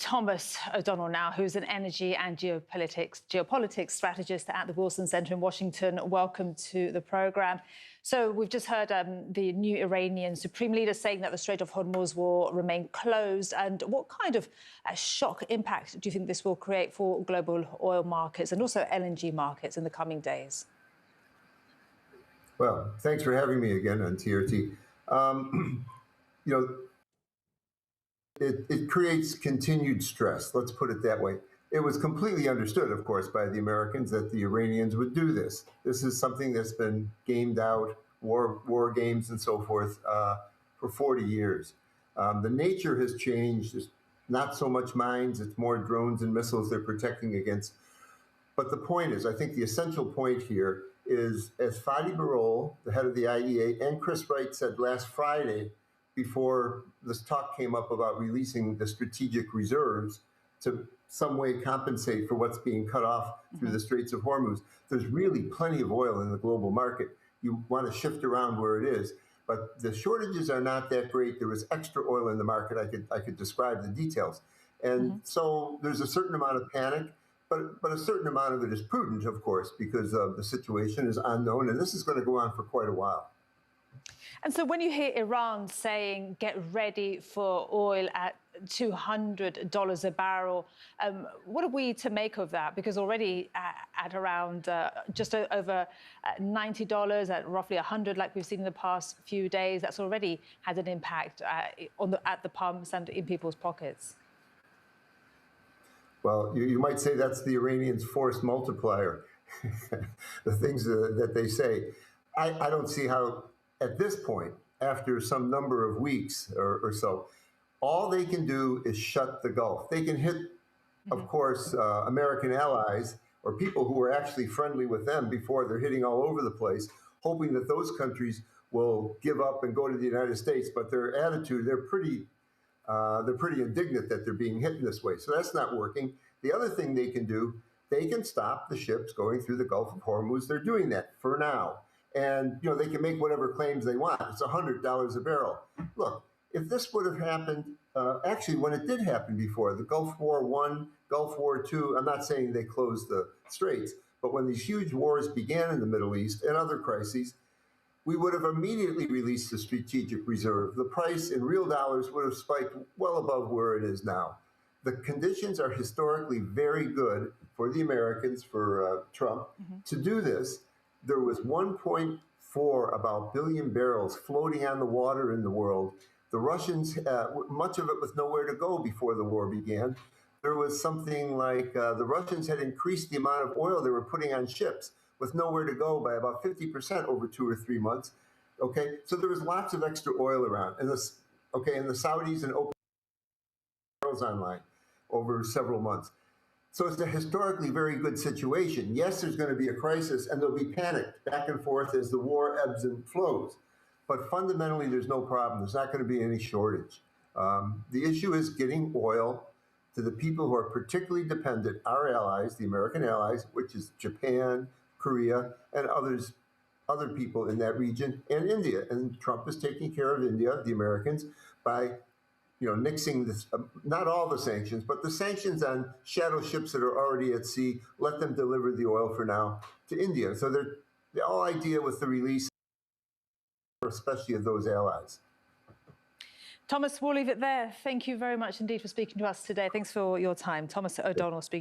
Thomas O'Donnell now, who's an energy and geopolitics strategist at the Wilson Center in Washington. Welcome to the program. So we've just heard the new Iranian supreme leader saying that the Strait of Hormuz will remain closed. And what kind of shock impact do you think this will create for global oil markets and also LNG markets in the coming days? Well, thanks for having me again on TRT. It creates continued stress, let's put it that way. It was completely understood, of course, by the Americans that the Iranians would do this. This is something that's been gamed out, war games and so forth, for 40 years. The nature has changed. There's not so much mines, it's more drones and missiles they're protecting against. But the point is, I think the essential point here is, as Fadi Barol, the head of the IEA, and Chris Wright said last Friday, before this talk came up about releasing the strategic reserves to some way compensate for what's being cut off through the Straits of Hormuz. There's really plenty of oil in the global market. You want to shift around where it is, but the shortages are not that great. There was extra oil in the market. I could describe the details. And so there's a certain amount of panic, but a certain amount of it is prudent, of course, because the situation is unknown, and this is going to go on for quite a while. And so when you hear Iran saying, get ready for oil at $200 a barrel, what are we to make of that? Because already at around just over $90, at roughly 100, like we've seen in the past few days, that's already had an impact at the pumps and in people's pockets. Well, you might say that's the Iranians' force multiplier, the things that they say. I don't see how, at this point, after some number of weeks or so, all they can do is shut the Gulf. They can hit, of course, American allies or people who are actually friendly with them before they're hitting all over the place, hoping that those countries will give up and go to the United States. But their attitude, they're pretty indignant that they're being hit in this way. So that's not working. The other thing they can do, they can stop the ships going through the Gulf of Hormuz. They're doing that for now. And they can make whatever claims they want. It's $100 a barrel. Look, if this would have happened, actually, when it did happen before, the Gulf War I, Gulf War II, I'm not saying they closed the straits, but when these huge wars began in the Middle East and other crises, we would have immediately released the strategic reserve. The price in real dollars would have spiked well above where it is now. The conditions are historically very good for the Americans, for Trump, to do this. There was 1.4 billion barrels floating on the water in the world. The Russians, much of it with nowhere to go before the war began. There was something like the Russians had increased the amount of oil they were putting on ships with nowhere to go by about 50% over 2 or 3 months. Okay, so there was lots of extra oil around, and and the Saudis and opened barrels online over several months. So it's a historically very good situation. Yes, there's going to be a crisis, and there'll be panic back and forth as the war ebbs and flows. But fundamentally, there's no problem. There's not going to be any shortage. The issue is getting oil to the people who are particularly dependent, our allies, the American allies, which is Japan, Korea, and other people in that region, and India. And Trump is taking care of India, the Americans, by nixing this, not all the sanctions, but the sanctions on shadow ships that are already at sea, let them deliver the oil for now to India. So the whole idea with the release, especially of those allies. Thomas, we'll leave it there. Thank you very much indeed for speaking to us today. Thanks for your time. Thomas O'Donnell speaking